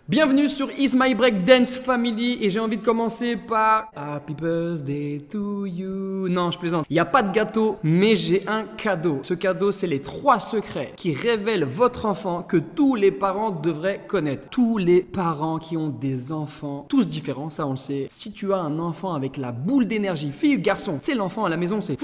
Bienvenue sur Is My Break Dance Family et j'ai envie de commencer par Happy Birthday to you. Non, je plaisante. Il n'y a pas de gâteau, mais j'ai un cadeau. Ce cadeau, c'est les 3 secrets qui révèlent votre enfant que tous les parents devraient connaître. Tous les parents qui ont des enfants, tous différents, ça on le sait. Si tu as un enfant avec la boule d'énergie, fille ou garçon, c'est l'enfant à la maison, c'est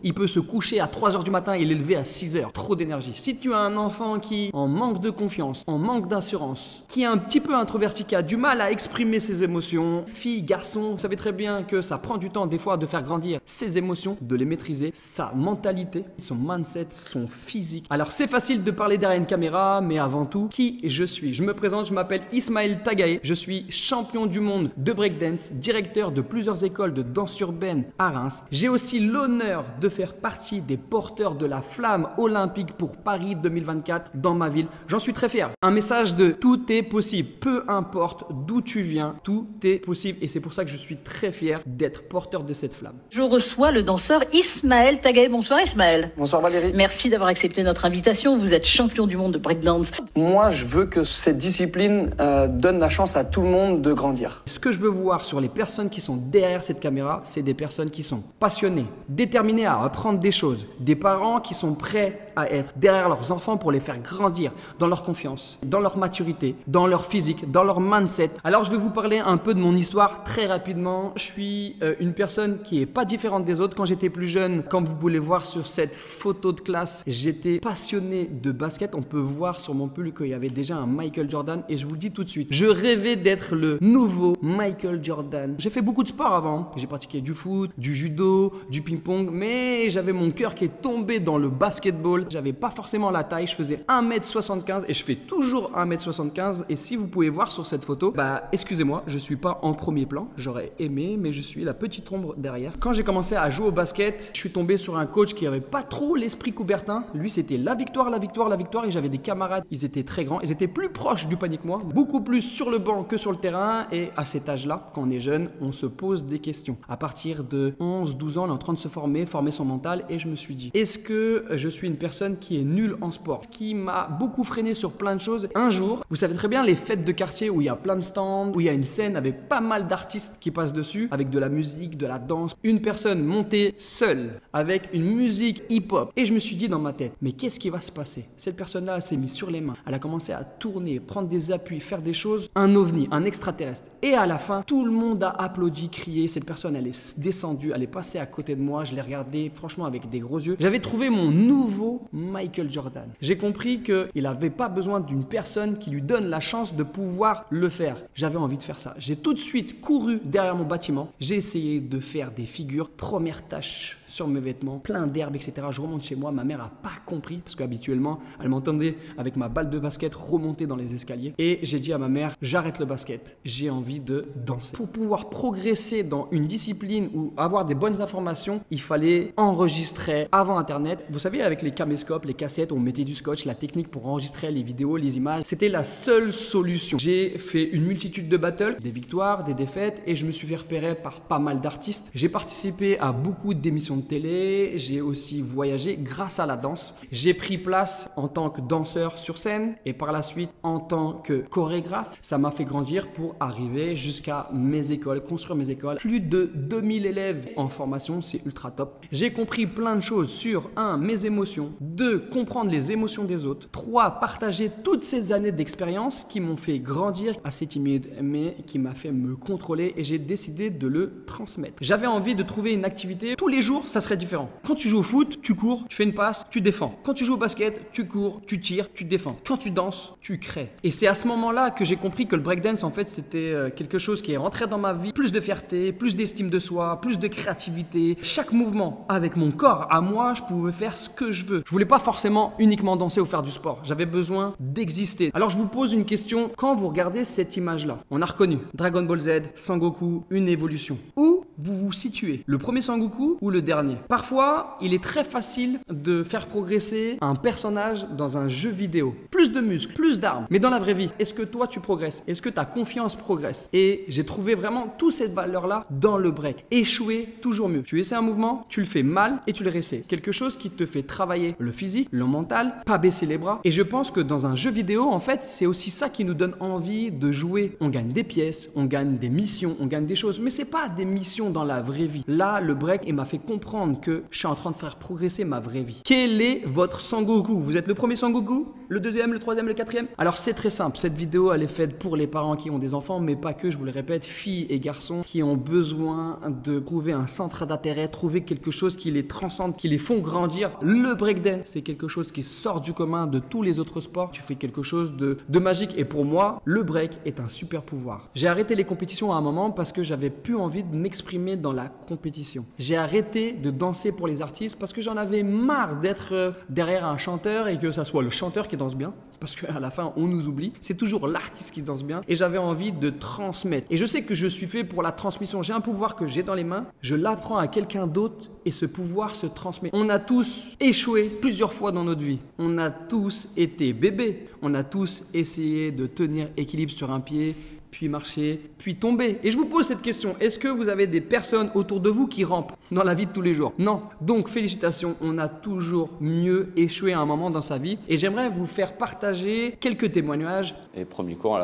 il peut se coucher à 3 h du matin et l'élever à 6 h. Trop d'énergie. Si tu as un enfant qui en manque de confiance, en manque d'assurance, qui est un petit peu introverti, qui a du mal à exprimer ses émotions, fille, garçon, vous savez très bien que ça prend du temps des fois de faire grandir ses émotions, de les maîtriser, sa mentalité, son mindset, son physique. Alors c'est facile de parler derrière une caméra, mais avant tout, qui je suis? Je me présente, je m'appelle Ismaël Tagae, je suis champion du monde de breakdance, directeur de plusieurs écoles de danse urbaine à Reims. J'ai aussi l'honneur de faire partie des porteurs de la flamme olympique pour Paris 2024 dans ma ville. J'en suis très fier. Un message de tout est possible, peu importe d'où tu viens, tout est possible et c'est pour ça que je suis très fier d'être porteur de cette flamme. Je reçois le danseur Ismaël Tagae. Bonsoir Ismaël. Bonsoir Valérie. Merci d'avoir accepté notre invitation. Vous êtes champion du monde de breakdance. Moi, je veux que cette discipline donne la chance à tout le monde de grandir. Ce que je veux voir sur les personnes qui sont derrière cette caméra, c'est des personnes qui sont passionnées, déterminées à apprendre des choses, des parents qui sont prêts à être derrière leurs enfants pour les faire grandir dans leur confiance, dans leur maturité, dans leur physique, dans leur mindset. Alors je vais vous parler un peu de mon histoire très rapidement. Je suis une personne qui est pas différente des autres. Quand j'étais plus jeune, comme vous pouvez voir sur cette photo de classe, j'étais passionné de basket. On peut voir sur mon pull qu'il y avait déjà un Michael Jordan et je vous le dis tout de suite, je rêvais d'être le nouveau Michael Jordan. J'ai fait beaucoup de sport avant. J'ai pratiqué du foot, du judo, du ping-pong, mais j'avais mon cœur qui est tombé dans le basketball. J'avais pas forcément la taille, je faisais 1m75 et je fais toujours 1m75 et si vous pouvez voir sur cette photo, excusez-moi, je suis pas en premier plan, j'aurais aimé mais je suis la petite ombre derrière. Quand j'ai commencé à jouer au basket, je suis tombé sur un coach qui avait pas trop l'esprit Coubertin. Lui c'était la victoire, la victoire, la victoire et j'avais des camarades, ils étaient très grands, ils étaient plus proches du panier que moi, beaucoup plus sur le banc que sur le terrain et à cet âge-là, quand on est jeune, on se pose des questions. À partir de 11-12 ans, on est en train de se former son mental et je me suis dit, est-ce que je suis une personne qui est nulle en sport? Ce qui m'a beaucoup freiné sur plein de choses. Un jour, vous savez très bien les fêtes de quartier où il y a plein de stands, où il y a une scène avec pas mal d'artistes qui passent dessus, avec de la musique, de la danse. Une personne montée seule, avec une musique hip-hop. Et je me suis dit dans ma tête, mais qu'est-ce qui va se passer? Cette personne-là, elle s'est mise sur les mains. Elle a commencé à tourner, prendre des appuis, faire des choses. Un ovni, un extraterrestre. Et à la fin, tout le monde a applaudi, crié. Cette personne, elle est descendue, elle est passée à côté de moi. Je l'ai regardée, franchement, avec des gros yeux. J'avais trouvé mon nouveau Michael Jordan. J'ai compris qu'il n'avait pas besoin d'une personne qui lui donne la chance de pouvoir le faire. J'avais envie de faire ça. J'ai tout de suite couru derrière mon bâtiment. J'ai essayé de faire des figures. Première tâche sur mes vêtements, plein d'herbes, etc. Je remonte chez moi. Ma mère n'a pas compris parce qu'habituellement, elle m'entendait avec ma balle de basket remonter dans les escaliers. Et j'ai dit à ma mère, j'arrête le basket. J'ai envie de danser. Pour pouvoir progresser dans une discipline ou avoir des bonnes informations, il fallait enregistrer avant Internet. Vous savez, avec les caméscopes, les cassettes, on mettait du scotch, la technique pour enregistrer les vidéos, les images. C'était la seule solution. J'ai fait une multitude de battles, des victoires, des défaites et je me suis fait repérer par pas mal d'artistes. J'ai participé à beaucoup d'émissions de télé, j'ai aussi voyagé grâce à la danse. J'ai pris place en tant que danseur sur scène et par la suite en tant que chorégraphe. Ça m'a fait grandir pour arriver jusqu'à mes écoles, construire mes écoles. Plus de 2000 élèves en formation, c'est ultra top. J'ai compris plein de choses sur 1. Mes émotions, 2. Comprendre les émotions des autres, 3. Partager toutes ces années d'expérience qui m'ont fait grandir, assez timide mais qui m'a fait me contrôler et j'ai décidé de le transmettre. J'avais envie de trouver une activité tous les jours, ça serait différent. Quand tu joues au foot, tu cours, tu fais une passe, tu défends. Quand tu joues au basket, tu cours, tu tires, tu défends. Quand tu danses, tu crées. Et c'est à ce moment-là que j'ai compris que le breakdance, en fait, c'était quelque chose qui est rentré dans ma vie. Plus de fierté, plus d'estime de soi, plus de créativité. Chaque mouvement, avec mon corps, à moi, je pouvais faire ce que je veux. Je voulais pas forcément uniquement danser ou faire du sport. J'avais besoin d'exister. Alors je vous pose une question. Quand vous regardez cette image-là, on a reconnu Dragon Ball Z, Sangoku, une évolution. Où vous vous situez? Le premier Sangoku ou le dernier? Parfois, il est très facile de faire progresser un personnage dans un jeu vidéo. Plus de muscles, plus d'armes. Mais dans la vraie vie, est-ce que toi tu progresses? Est-ce que ta confiance progresse? Et j'ai trouvé vraiment toutes ces valeurs-là dans le break. Échouer, toujours mieux. Tu essaies un mouvement, tu le fais mal et tu le réessaies. Quelque chose qui te fait travailler le physique, le mental, pas baisser les bras. Et je pense que dans un jeu vidéo, en fait, c'est aussi ça qui nous donne envie de jouer. On gagne des pièces, on gagne des missions, on gagne des choses, mais c'est pas des missions dans la vraie vie. Là, le break, il m'a fait comprendre que je suis en train de faire progresser ma vraie vie. Quel est votre Sangoku? Vous êtes le premier Sangoku? Le deuxième, le troisième, le quatrième? Alors c'est très simple, cette vidéo elle est faite pour les parents qui ont des enfants, mais pas que, je vous le répète, filles et garçons qui ont besoin de trouver un centre d'intérêt, trouver quelque chose qui les transcende, qui les font grandir. Le breakdance, c'est quelque chose qui sort du commun de tous les autres sports. Tu fais quelque chose de magique, et pour moi, le break est un super pouvoir. J'ai arrêté les compétitions à un moment parce que j'avais plus envie de m'exprimer dans la compétition. J'ai arrêté de danser pour les artistes parce que j'en avais marre d'être derrière un chanteur et que ça soit le chanteur qui danse bien, parce qu'à la fin on nous oublie, c'est toujours l'artiste qui danse bien, et j'avais envie de transmettre. Et je sais que je suis fait pour la transmission, j'ai un pouvoir que j'ai dans les mains, je l'apprends à quelqu'un d'autre et ce pouvoir se transmet. On a tous échoué plusieurs fois dans notre vie, on a tous été bébés, on a tous essayé de tenir équilibre sur un pied, puis marcher, puis tomber. Et je vous pose cette question, est-ce que vous avez des personnes autour de vous qui rampent dans la vie de tous les jours? Non. Donc félicitations, on a toujours mieux échoué à un moment dans sa vie. Et j'aimerais vous faire partager quelques témoignages. Et premier cours,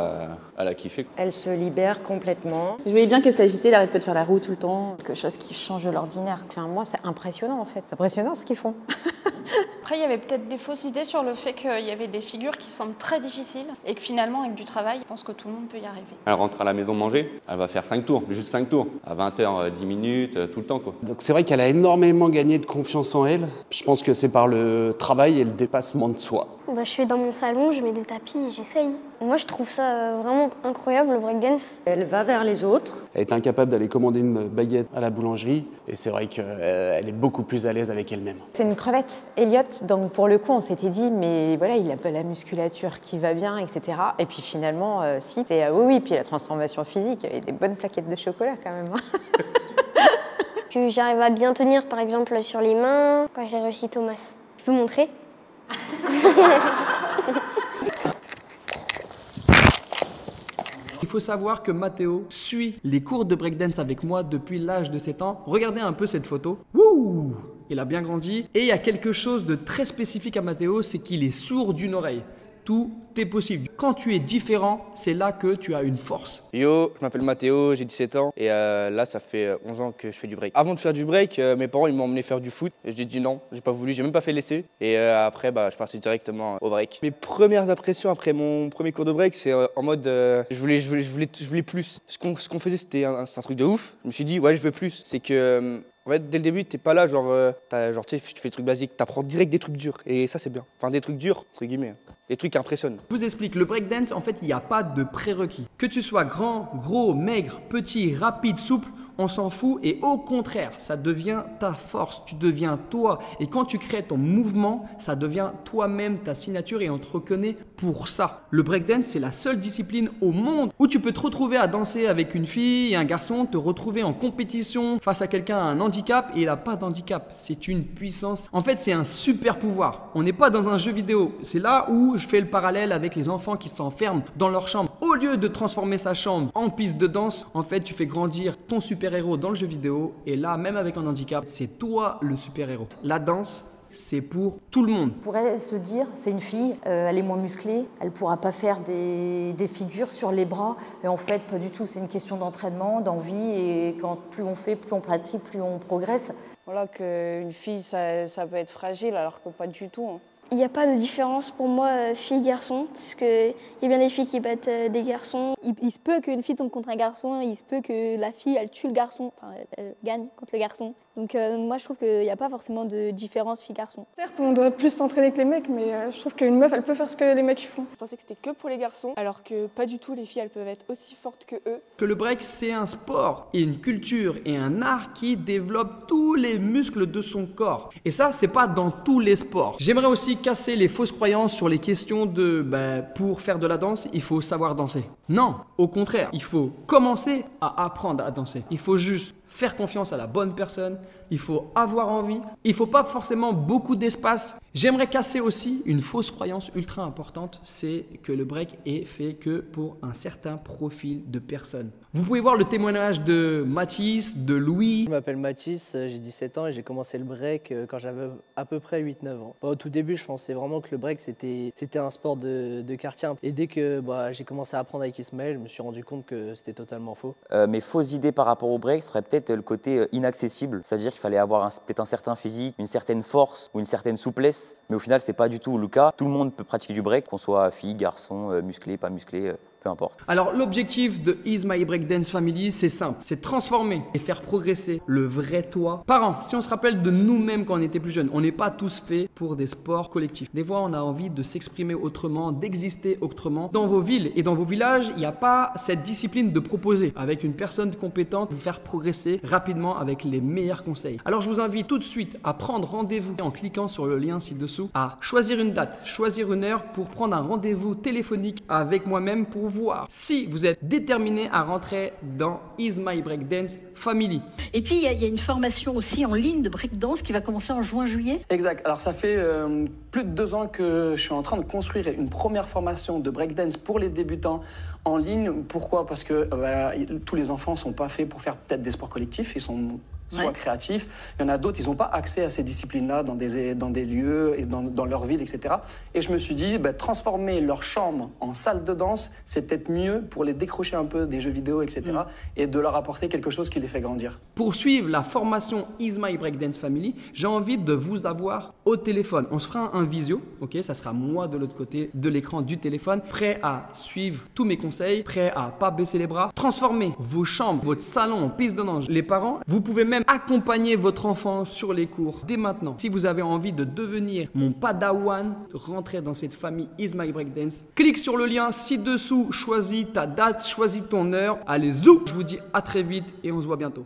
elle a kiffé. Elle se libère complètement. Je voyais bien qu'elle s'agitait, elle arrête pas de faire la roue tout le temps. Quelque chose qui change de l'ordinaire. Enfin, moi, c'est impressionnant en fait. C'est impressionnant ce qu'ils font. Après, il y avait peut-être des fausses idées sur le fait qu'il y avait des figures qui semblent très difficiles et que finalement, avec du travail, je pense que tout le monde peut y arriver. Elle rentre à la maison manger, elle va faire 5 tours, juste 5 tours, à 20h, 10 minutes, tout le temps quoi. Donc c'est vrai qu'elle a énormément gagné de confiance en elle. Je pense que c'est par le travail et le dépassement de soi. Je suis dans mon salon, je mets des tapis et j'essaye. Moi, je trouve ça vraiment incroyable, le breakdance. Elle va vers les autres. Elle est incapable d'aller commander une baguette à la boulangerie et c'est vrai qu'elle est beaucoup plus à l'aise avec elle-même. C'est une crevette, Elliot, donc pour le coup, on s'était dit, mais voilà, il n'a pas la musculature qui va bien, etc. Et puis finalement, si, c'est oui, puis la transformation physique, et des bonnes plaquettes de chocolat quand même. Puis j'arrive à bien tenir, par exemple, sur les mains, quand j'ai réussi Thomas. Tu peux montrer? Il faut savoir que Mathéo suit les cours de breakdance avec moi depuis l'âge de 7 ans. Regardez un peu cette photo. Wouh! Il a bien grandi. Et il y a quelque chose de très spécifique à Mathéo, c'est qu'il est sourd d'une oreille. Tout est possible. Quand tu es différent, c'est là que tu as une force. Yo, je m'appelle Mathéo, j'ai 17 ans et là ça fait 11 ans que je fais du break. Avant de faire du break, mes parents ils m'ont emmené faire du foot et j'ai dit non, j'ai pas voulu, j'ai même pas fait l'essai et après je suis parti directement au break. Mes premières impressions après mon premier cours de break, c'est en mode je voulais plus. Ce qu'on faisait c'était un truc de ouf. Je me suis dit ouais, je veux plus. C'est que en fait, dès le début, t'es pas là, tu sais, tu fais des trucs basiques, t'apprends direct des trucs durs. Et ça, c'est bien. Enfin, des trucs durs, entre guillemets. Des trucs qui impressionnent. Je vous explique, le breakdance, en fait, il n'y a pas de prérequis. Que tu sois grand, gros, maigre, petit, rapide, souple, on s'en fout et au contraire, ça devient ta force, tu deviens toi. Et quand tu crées ton mouvement, ça devient toi-même ta signature et on te reconnaît pour ça. Le breakdance, c'est la seule discipline au monde où tu peux te retrouver à danser avec une fille et un garçon, te retrouver en compétition face à quelqu'un à un handicap et il n'a pas d'handicap. C'est une puissance. En fait, c'est un super pouvoir. On n'est pas dans un jeu vidéo. C'est là où je fais le parallèle avec les enfants qui s'enferment dans leur chambre. Au lieu de transformer sa chambre en piste de danse, en fait, tu fais grandir ton super-héros dans le jeu vidéo. Et là, même avec un handicap, c'est toi le super-héros. La danse, c'est pour tout le monde. On pourrait se dire, c'est une fille, elle est moins musclée, elle ne pourra pas faire des figures sur les bras. Mais en fait, pas du tout. C'est une question d'entraînement, d'envie. Et quand plus on fait, plus on pratique, plus on progresse. Voilà, qu'une fille, ça peut être fragile, alors que pas du tout. Hein. Il n'y a pas de différence pour moi, fille-garçon, parce qu'il y a bien des filles qui battent des garçons. Il se peut qu'une fille tombe contre un garçon, il se peut que la fille, elle tue le garçon, enfin, elle gagne contre le garçon. Donc moi, je trouve qu'il n'y a pas forcément de différence fille-garçon. Certes, on doit plus s'entraîner que les mecs, mais je trouve qu'une meuf, elle peut faire ce que les mecs font. Je pensais que c'était que pour les garçons, alors que pas du tout, les filles, elles peuvent être aussi fortes que eux. Que le break, c'est un sport, et une culture et un art qui développe tous les muscles de son corps. Et ça, c'est pas dans tous les sports. J'aimerais aussi casser les fausses croyances sur les questions de pour faire de la danse, il faut savoir danser. Non, au contraire, il faut commencer à apprendre à danser. Il faut juste faire confiance à la bonne personne, il faut avoir envie, il ne faut pas forcément beaucoup d'espace. J'aimerais casser aussi une fausse croyance ultra importante, c'est que le break est fait que pour un certain profil de personnes. Vous pouvez voir le témoignage de Mathis, de Louis. Je m'appelle Mathis, j'ai 17 ans et j'ai commencé le break quand j'avais à peu près 8-9 ans. Au tout début, je pensais vraiment que le break c'était un sport de quartier. Et dès que j'ai commencé à apprendre avec Ismaël, je me suis rendu compte que c'était totalement faux. Mes fausses idées par rapport au break seraient peut-être le côté inaccessible, c'est-à-dire qu'il fallait avoir peut-être un certain physique, une certaine force ou une certaine souplesse, mais au final c'est pas du tout le cas. Tout le monde peut pratiquer du break, qu'on soit fille, garçon, musclé, pas musclé, peu importe. Alors l'objectif de Is My Breakdance Family, c'est simple, c'est transformer et faire progresser le vrai toi. Parents, si on se rappelle de nous-mêmes quand on était plus jeunes, on n'est pas tous faits pour des sports collectifs. Des fois on a envie de s'exprimer autrement, d'exister autrement. Dans vos villes et dans vos villages, il n'y a pas cette discipline de proposer avec une personne compétente, vous faire progresser rapidement avec les meilleurs conseils. Alors je vous invite tout de suite à prendre rendez-vous en cliquant sur le lien ci-dessous, à choisir une date, choisir une heure pour prendre un rendez-vous téléphonique avec moi-même pour voir si vous êtes déterminé à rentrer dans Is My Breakdance Family. Et puis il y a une formation aussi en ligne de breakdance qui va commencer en juin-juillet. Exact. Alors ça fait plus de 2 ans que je suis en train de construire une première formation de breakdance pour les débutants en ligne. Pourquoi? Parce que tous les enfants ne sont pas faits pour faire peut-être des sports collectifs. Ils sont soit créatifs. Il y en a d'autres, ils n'ont pas accès à ces disciplines-là dans des lieux et dans leur ville, etc. Et je me suis dit, transformer leur chambre en salle de danse, c'est peut-être mieux pour les décrocher un peu des jeux vidéo, etc. Et de leur apporter quelque chose qui les fait grandir. Pour suivre la formation Is My Breakdance Family, j'ai envie de vous avoir au téléphone. On se fera un visio, ok? Ça sera moi de l'autre côté de l'écran du téléphone, prêt à suivre tous mes conseils, prêt à pas baisser les bras, transformer vos chambres, votre salon en piste de danse. Les parents, vous pouvez même accompagner votre enfant sur les cours dès maintenant. Si vous avez envie de devenir mon padawan, rentrer dans cette famille Is My Breakdance, clique sur le lien ci-dessous, choisis ta date, choisis ton heure. Allez, zou! Je vous dis à très vite et on se voit bientôt.